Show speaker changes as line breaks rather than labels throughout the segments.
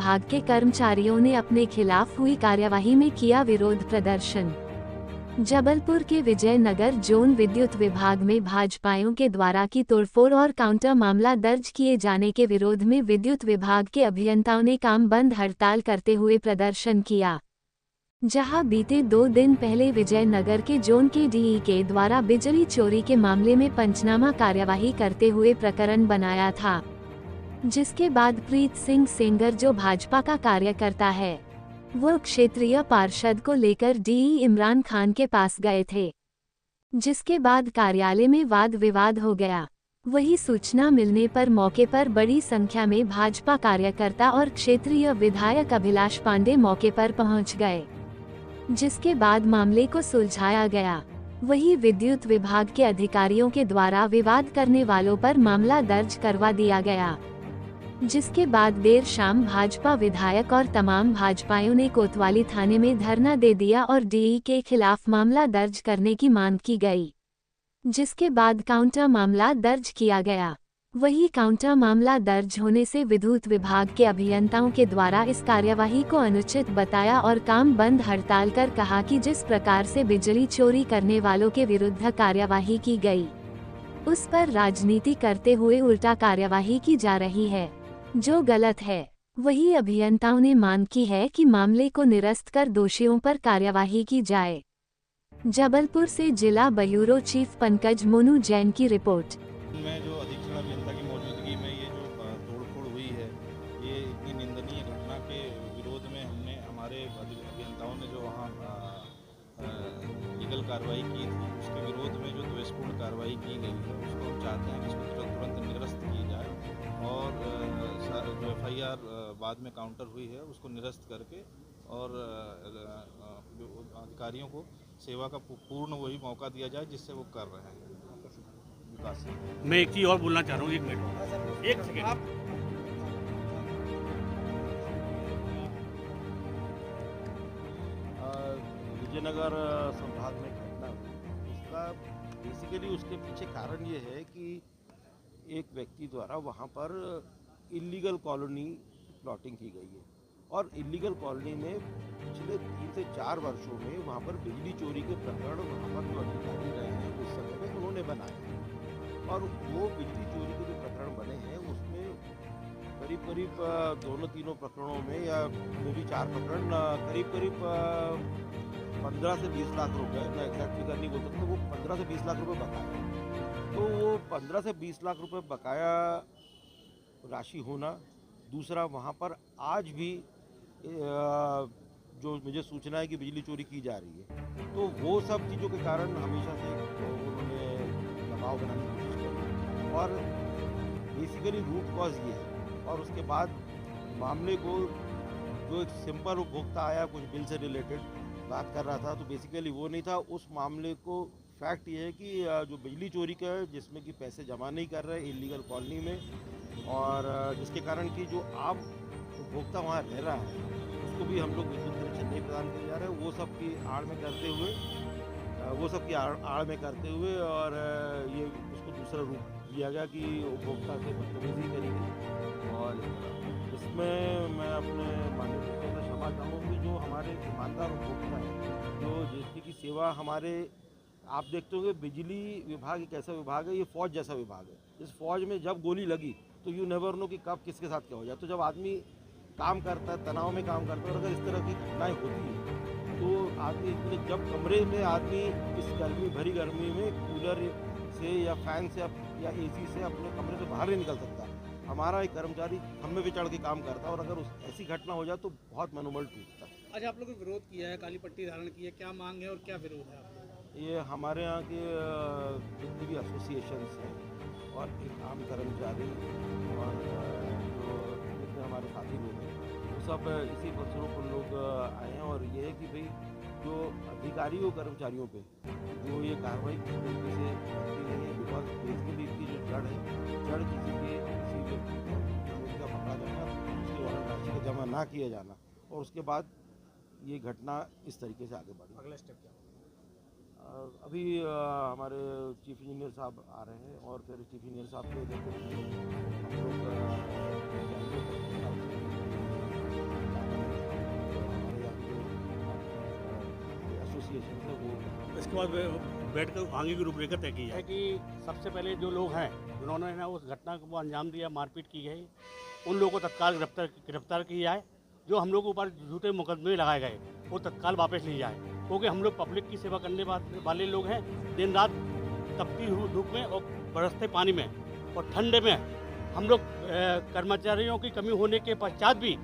विभाग के कर्मचारियों ने अपने खिलाफ हुई कार्यवाही में किया विरोध प्रदर्शन। जबलपुर के विजयनगर जोन विद्युत विभाग में भाजपाइयों के द्वारा की तोड़फोड़ और काउंटर मामला दर्ज किए जाने के विरोध में विद्युत विभाग के अभियंताओं ने काम बंद हड़ताल करते हुए प्रदर्शन किया। जहां बीते 2 दिन पहले विजयनगर के जोन के डीई के द्वारा बिजली चोरी के मामले में पंचनामा कार्यवाही करते हुए प्रकरण बनाया था, जिसके बाद प्रीत सिंह सेंगर जो भाजपा का कार्यकर्ता है, वो क्षेत्रीय पार्षद को लेकर डीई इमरान खान के पास गए थे, जिसके बाद कार्यालय में वाद विवाद हो गया। वही सूचना मिलने पर मौके पर बड़ी संख्या में भाजपा कार्यकर्ता और क्षेत्रीय विधायक अभिलाष पांडे मौके पर पहुंच गए, जिसके बाद मामले को सुलझाया गया। वही विद्युत विभाग के अधिकारियों के द्वारा विवाद करने वालों पर मामला दर्ज करवा दिया गया, जिसके बाद देर शाम भाजपा विधायक और तमाम भाजपाइयों ने कोतवाली थाने में धरना दे दिया और डीई के खिलाफ मामला दर्ज करने की मांग की गई, जिसके बाद काउंटर मामला दर्ज किया गया। वही काउंटर मामला दर्ज होने से विद्युत विभाग के अभियंताओं के द्वारा इस कार्यवाही को अनुचित बताया और काम बंद हड़ताल कर कहा कि जिस प्रकार से बिजली चोरी करने वालों के विरुद्ध कार्यवाही की गई, उस पर राजनीति करते हुए उल्टा कार्यवाही की जा रही है, जो गलत है। वही अभियंताओं ने मांग की है कि मामले को निरस्त कर दोषियों पर कार्यवाही की जाए। जबलपुर से जिला ब्यूरो चीफ पंकज मोनू जैन की रिपोर्ट।
में जो अधीक्षण अभियंता की मौजूदगी में ये जो तोड़फोड़ हुई है, ये इतनी निंदनीय घटना के विरोध में हमने हमारे अभियंताओं ने जो वहाँ लीगल कार्रवाई की थी, उसके विरोध में जो द्वेषपूर्ण कार्रवाई की गई है, उसको हम चाहते हैं कि इसको तुरंत निरस्त की जाए और जो एफआईआर बाद में काउंटर हुई है उसको निरस्त करके और अधिकारियों को सेवा का पूर्ण वही मौका दिया जाए जिससे वो कर रहे हैं विकास।
मैं एक चीज़ और बोलना चाह रहा हूँ, 1 मिनट, 1 सेकेंड।
विजयनगर संभाग में घटना हुई, उसका बेसिकली उसके पीछे कारण ये है कि एक व्यक्ति द्वारा वहाँ पर इलीगल कॉलोनी प्लॉटिंग की गई है और इलीगल कॉलोनी में पिछले 3 से 4 वर्षों में वहाँ पर बिजली चोरी के प्रकरण वहाँ पर जो अधिकारी रहे हैं उस समय में उन्होंने बनाए और वो बिजली चोरी के जो प्रकरण बने हैं उसमें करीब 2-3 प्रकरणों में या वो भी 4 प्रकरण करीब 15 से 20 लाख रुपए, मैं एग्जैक्ट फिगर नहीं बोल सकता, वो 15 से 20 लाख रुपए बकाया। तो वो 15 से 20 लाख रुपए बकाया राशि होना, दूसरा वहाँ पर आज भी जो मुझे सूचना है कि बिजली चोरी की जा रही है, तो वो सब चीज़ों के कारण हमेशा से उन्होंने दबाव बनाने की कोशिश करी और बेसिकली रूट कॉज ये है। और उसके बाद मामले को जो एक सिंपल उपभोक्ता आया कुछ बिल से रिलेटेड बात कर रहा था, तो बेसिकली वो नहीं था। उस मामले को फैक्ट ये है कि जो बिजली चोरी का है जिसमें कि पैसे जमा नहीं कर रहे इलीगल कॉलोनी में और जिसके कारण कि जो आम उपभोक्ता वहाँ रह रहा है उसको भी हम लोग विद्युत कनेक्शन नहीं प्रदान किए जा रहे हैं, वो सब की आड़ में करते हुए और ये उसको दूसरा रूप दिया गया कि उपभोक्ता से बदतमीजी करी गई। और इसमें मैं अपने माननीय से क्षमा चाहूँगी, जो हमारे ईमानदार उपभोक्ता हैं जो जिसकी सेवा हमारे, आप देखते होंगे बिजली विभाग एक ऐसा विभाग है, ये फौज जैसा विभाग है। इस फौज में जब गोली लगी तो यू नेवर नो कि कब किसके साथ क्या हो जाए। तो जब आदमी काम करता है, तनाव में काम करता है और अगर इस तरह की घटनाएं होती है तो आदमी जब कमरे में आदमी इस भरी गर्मी में कूलर से या फैन से या एसी से अपने कमरे से बाहर नहीं निकल सकता। हमारा एक कर्मचारी खम्भे पे चढ़ के काम करता है और अगर ऐसी घटना हो जाए तो बहुत मनोबल टूटता है।
आज आप लोगों ने विरोध किया है, काली पट्टी धारण की है, क्या मांग है और क्या विरोध है आपका?
ये हमारे यहाँ के जितने भी एसोसिएशंस हैं और एक आम कर्मचारी और जो जितने हमारे साथी लोग हैं वो सब इसी बच्चों को लोग आए हैं और ये है कि भाई जो अधिकारियों कर्मचारियों पे जो ये कार्रवाई किसी तरीके से करती नहीं है, बिकॉज बेसिकली इसकी जो जड़ है, जड़ किसी व्यक्ति का पकड़ा जाना, उसके द्वारा राशि का जमा ना किया जाना और उसके बाद ये घटना इस तरीके से आगे बढ़ी।
अगला स्टेप क्या?
अभी हमारे चीफ इंजीनियर साहब आ रहे हैं और फिर चीफ इंजीनियर साहब के हम लोग इनिशिएशन से वो
इसके बाद बैठकर आगे की रूपरेखा तय की है कि सबसे पहले जो लोग हैं जिन्होंने ना उस घटना को अंजाम दिया, मारपीट की गई, उन लोगों को तत्काल गिरफ्तार किया जाए। जो हम लोग के ऊपर झूठे मुकदमे लगाए गए वो तत्काल वापस लिए जाए, क्योंकि हम लोग पब्लिक की सेवा करने वाले लोग हैं। दिन रात तपती हुई धूप में और बरसते पानी में और ठंडे में हम लोग कर्मचारियों की कमी होने के पश्चात भी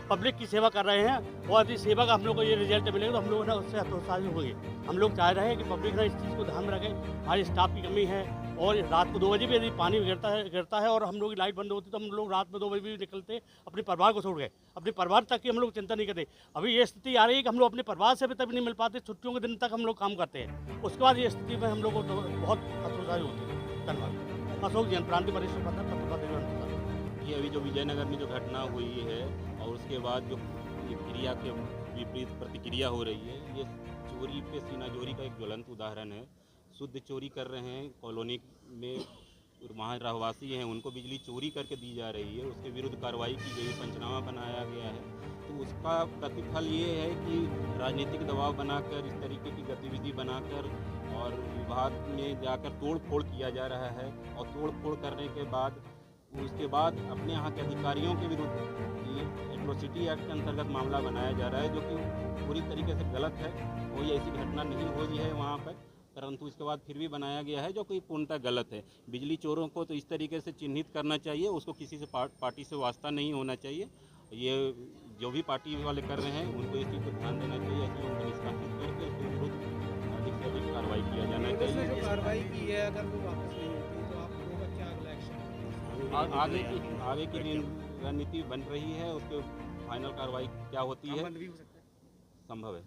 पब्लिक की सेवा कर रहे हैं, और यदि सेवा का हम लोग को ये रिजल्ट मिलेगा तो हम लोग ना उससे हतोत्साहित होंगे। हम लोग चाह रहे हैं कि पब्लिक ना इस चीज़ को ध्यान में रखे। हमारे स्टाफ की कमी है, और रात को 2 बजे भी यदि पानी गिरता है और हम लोग की लाइट बंद होती है तो हम लोग रात में 2 बजे भी निकलते अपने परिवार को छोड़ गए। अपने परिवार तक की हम लोग चिंता नहीं करते। अभी ये स्थिति आ रही है कि हम लोग अपने परिवार से भी तभी नहीं मिल पाते, छुट्टियों के दिन तक हम लोग काम करते हैं। उसके बाद ये स्थिति में हम लोग को तो बहुत हतोत्साहित होती है। धन्यवाद। अशोक जैन, प्रांतीय वरिष्ठ पत्रकार।
ये अभी जो विजयनगर में जो घटना हुई है और उसके बाद जो क्रिया के विपरीत प्रतिक्रिया हो रही है, ये चोरी पे सीनाजोरी का एक ज्वलंत उदाहरण है। शुद्ध चोरी कर रहे हैं कॉलोनी में, वहाँ रहवासी हैं, उनको बिजली चोरी करके दी जा रही है, उसके विरुद्ध कार्रवाई की गई, पंचनामा बनाया गया है। तो उसका प्रतिफल ये है कि राजनीतिक दबाव बनाकर, इस तरीके की गतिविधि बनाकर और विभाग में जाकर तोड़ फोड़ किया जा रहा है, और तोड़ फोड़ करने के बाद उसके बाद अपने यहाँ के अधिकारियों के विरुद्ध ये एट्रोसिटी एक्ट के अंतर्गत मामला बनाया जा रहा है, जो कि पूरी तरीके से गलत है। कोई ऐसी घटना नहीं हुई है वहाँ पर, परंतु इसके बाद फिर भी बनाया गया है, जो कि पूर्णतः गलत है। बिजली चोरों को तो इस तरीके से चिन्हित करना चाहिए, उसको किसी से पार्टी से वास्ता नहीं होना चाहिए। ये जो भी पार्टी वाले कर रहे हैं उनको इस चीज़ पर ध्यान देना चाहिए, ऐसे उनको निष्कासित करके उसके विरुद्ध अधिक से अधिक कार्रवाई किया जाना चाहिए।
जो कार्रवाई की है अगर वो वापस नहीं होती तो आप लोगों का क्या अगला एक्शन?
आगे की रणनीति बन रही है, उसके फाइनल कार्रवाई क्या होती है,
बंद भी हो सकता है।
संभव है।